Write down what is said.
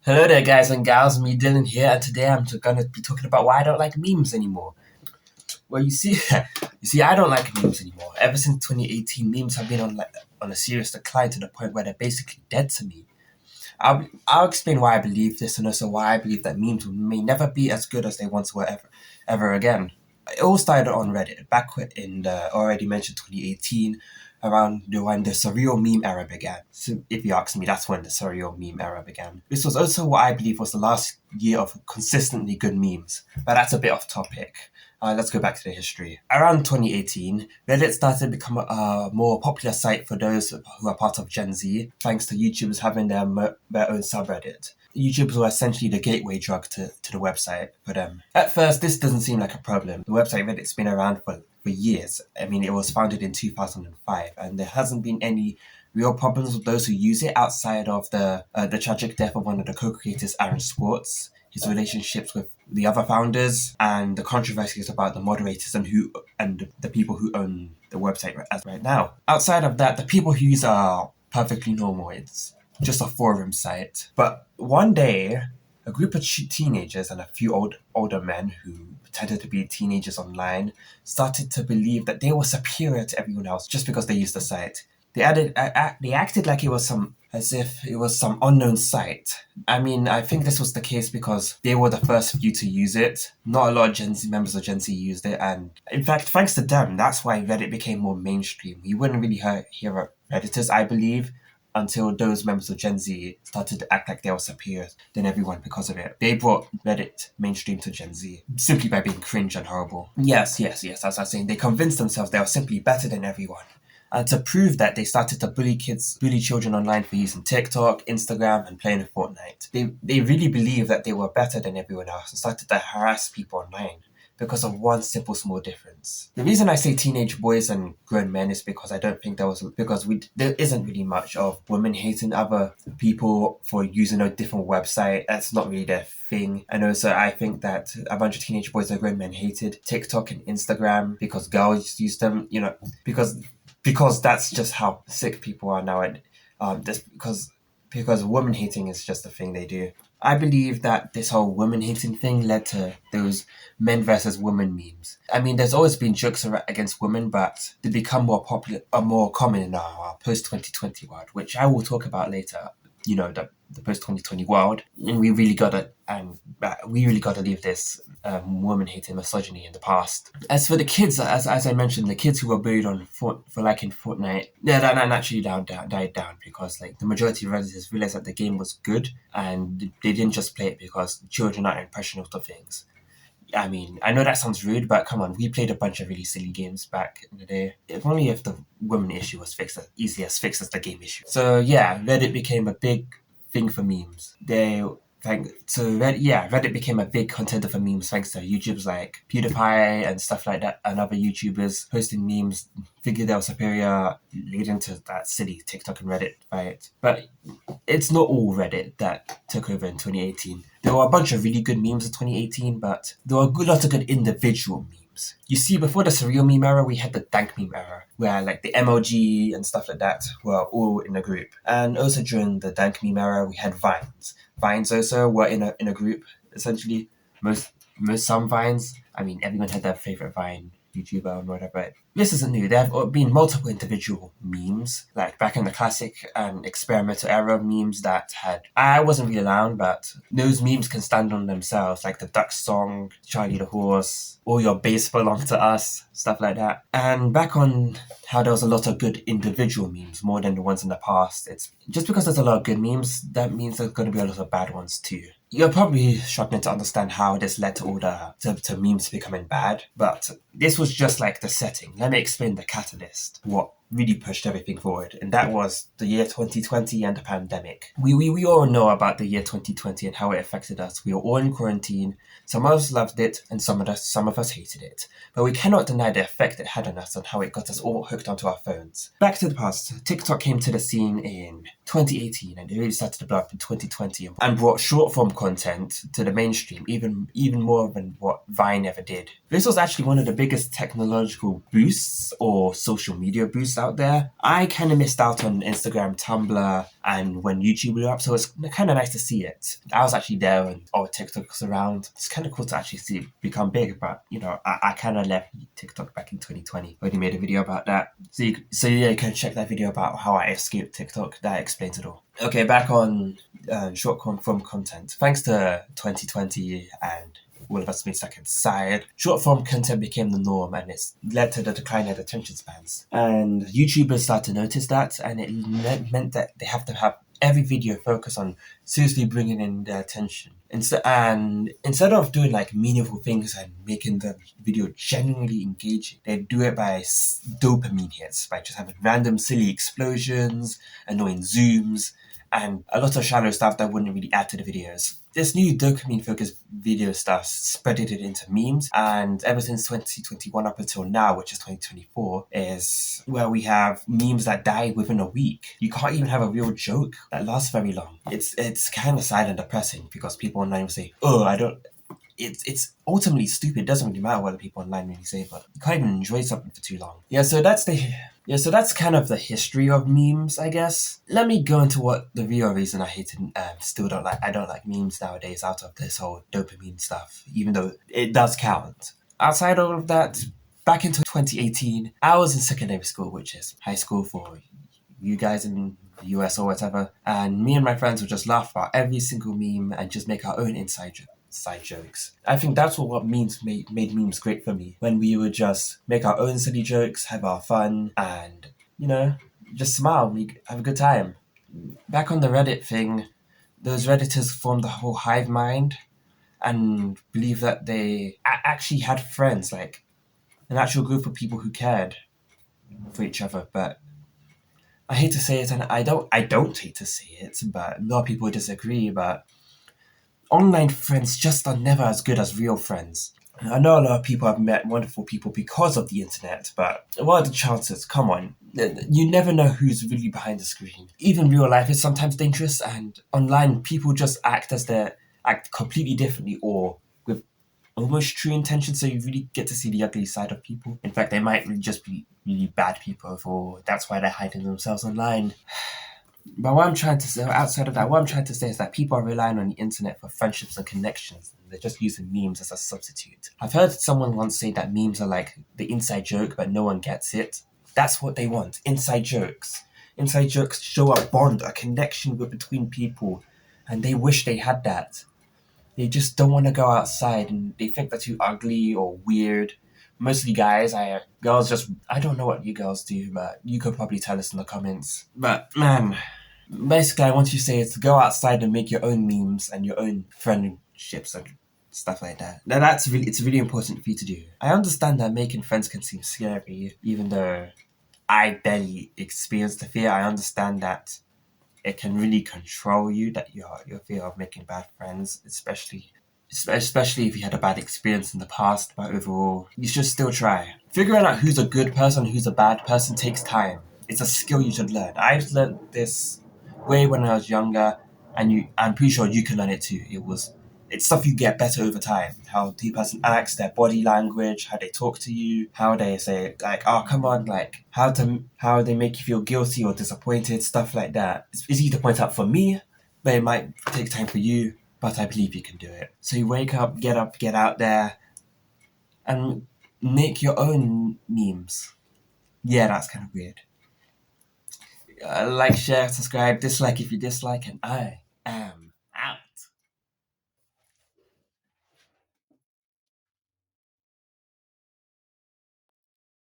Hello there, guys and gals. Me, Dylan here, and today I'm going to be talking about why I don't like memes anymore. Well, you see, I don't like memes anymore. Ever since 2018, memes have been on a serious decline to the point where they're basically dead to me. I'll explain why I believe this, and also why I believe that memes may never be as good as they once were ever again. It all started on Reddit back in the already mentioned 2018, around when the surreal meme era began. So if you ask me, that's when the surreal meme era began. This was also what I believe was the last year of consistently good memes, but that's a bit off topic. Let's go back to the history. Around 2018, Reddit started to become a more popular site for those who are part of Gen Z, thanks to YouTubers having their own subreddit. YouTubers were essentially the gateway drug to the website for them. At first, this doesn't seem like a problem. The website Reddit's been around for years. I mean, it was founded in 2005, and there hasn't been any real problems with those who use it outside of the tragic death of one of the co-creators, Aaron Swartz, his relationships with the other founders, and the controversies about the moderators and the people who own the website as right now. Outside of that, the people who use are perfectly normal. It's just a forum site. But one day, a group of teenagers and a few older men who pretended to be teenagers online started to believe that they were superior to everyone else just because they used the site. They acted like as if it was some unknown site. I mean, I think this was the case because they were the first few to use it. Not a lot of members of Gen Z used it, and in fact, thanks to them, that's why Reddit became more mainstream. You wouldn't really hear Redditors, I believe, until those members of Gen Z started to act like they were superior than everyone because of it. They brought Reddit mainstream to Gen Z simply by being cringe and horrible. Yes, as I was saying, they convinced themselves they were simply better than everyone. And to prove that, they started to bully children online for using TikTok, Instagram, and playing Fortnite. They really believed that they were better than everyone else and started to harass people online because of one simple small difference. The reason I say teenage boys and grown men is because I don't think there isn't really much of women hating other people for using a different website. That's not really their thing. And also I think that a bunch of teenage boys and grown men hated TikTok and Instagram because girls use them, because that's just how sick people are now. Just because woman hating is just a thing they do. I believe that this whole woman hating thing led to those men versus women memes. I mean, there's always been jokes against women, but they become more popular, more common in our post-2020 world, which I will talk about later. The post-2020 world, and we really gotta leave this woman hating misogyny in the past. As for the kids, as I mentioned, the kids who were bullied for liking Fortnite, that naturally died down because the majority of relatives realized that the game was good and they didn't just play it because children are impressionable to things. I mean, I know that sounds rude, but come on, we played a bunch of really silly games back in the day. If only if the women issue was easy as fixed as the game issue. So yeah, Reddit became a big thing for memes. Reddit became a big contender for memes thanks to YouTubers like PewDiePie and stuff like that, and other YouTubers posting memes, figured they were superior, leading to that silly TikTok and Reddit fight. But it's not all Reddit that took over in 2018. There were a bunch of really good memes in 2018, but there were a lot of good individual memes. You see, before the surreal meme era, we had the dank meme era, where the MLG and stuff like that were all in a group. And also during the dank meme era, we had Vines. Vines also were in a group, essentially. Some Vines, I mean, everyone had their favorite Vine YouTuber or whatever. This isn't new. There have been multiple individual memes, like back in the classic and experimental era memes I wasn't really around, but those memes can stand on themselves, like the Duck song, Charlie the Horse, All Your Bass Belong to Us, stuff like that. And back on how there was a lot of good individual memes, more than the ones in the past. It's just because there's a lot of good memes, that means there's going to be a lot of bad ones too. You're probably struggling to understand how this led to memes becoming bad, but this was just like the setting. Let me explain the catalyst, what really pushed everything forward, and that was the year 2020 and the pandemic. We all know about the year 2020 and how it affected us. We were all in quarantine. Some of us loved it, and some of us hated it. But we cannot deny the effect it had on us and how it got us all hooked onto our phones. Back to the past, TikTok came to the scene in 2018, and it really started to blow up in 2020 and brought short-form content to the mainstream, even more than what Vine ever did. This was actually one of the biggest technological boosts or social media boosts missed out there. I kind of missed out on Instagram, Tumblr, and when YouTube blew up, so it's kind of nice to see it. I was actually there when all TikTok was around. It's kind of cool to actually see it become big, but I kind of left TikTok back in 2020. Already made a video about that. So yeah, you can check that video about how I escaped TikTok. That explains it all. Okay, back on short form content. Thanks to 2020 and all of us being stuck inside, short form content became the norm, and it's led to the decline in attention spans. And YouTubers start to notice that, and it meant that they have to have every video focus on seriously bringing in their attention. Instead of doing like meaningful things and making the video genuinely engaging, they do it by dopamine hits, by just having random silly explosions, annoying zooms, and a lot of shallow stuff that wouldn't really add to the videos. This new dopamine-focused video stuff spreaded it into memes, and ever since 2021 up until now, which is 2024, is where we have memes that die within a week. You can't even have a real joke that lasts very long. It's kind of sad and depressing because people online will say, "Oh, I don't." It's ultimately stupid. It doesn't really matter what the people online really say, but you can't even enjoy something for too long. So that's kind of the history of memes, I guess. Let me go into what the real reason I hate and I don't like memes nowadays out of this whole dopamine stuff, even though it does count. Outside of that, back in 2018, I was in secondary school, which is high school for you guys in the US or whatever, and me and my friends would just laugh about every single meme and just make our own side jokes. I think that's what memes made memes great for me. When we would just make our own silly jokes, have our fun, and just smile. We have a good time. Back on the Reddit thing, those Redditors formed the whole hive mind and believed that they actually had friends, like an actual group of people who cared for each other. But I hate to say it, and I don't hate to say it, but a lot of people disagree. But online friends just are never as good as real friends. I know a lot of people have met wonderful people because of the internet, but what are the chances? Come on. You never know who's really behind the screen. Even real life is sometimes dangerous, and online people just act completely differently or with almost true intentions, so you really get to see the ugly side of people. In fact, they might really just be really bad people, or that's why they're hiding themselves online. But what I'm trying to say, outside of that, what I'm trying to say is that people are relying on the internet for friendships and connections. And they're just using memes as a substitute. I've heard someone once say that memes are like the inside joke, but no one gets it. That's what they want, inside jokes. Inside jokes show a bond, a connection between people, and they wish they had that. They just don't want to go outside, and they think they're too ugly or weird. Mostly guys. Girls just, I don't know what you girls do, but you could probably tell us in the comments. But man, basically I want you to say is to go outside and make your own memes and your own friendships and stuff like that. Now it's really important for you to do. I understand that making friends can seem scary, even though I barely experienced the fear. I understand that it can really control you, that your fear of making bad friends, especially if you had a bad experience in the past, but overall, you should still try. Figuring out who's a good person, who's a bad person takes time. It's a skill you should learn. I've learned this way when I was younger, and I'm pretty sure you can learn it too. It's stuff you get better over time. How the person acts, their body language, how they talk to you, how they say like, "Oh, come on," like how they make you feel guilty or disappointed, stuff like that. It's easy to point out for me, but it might take time for you. But I believe you can do it. So you wake up, get out there, and make your own memes. Yeah, that's kind of weird. Like, share, subscribe, dislike if you dislike, and I am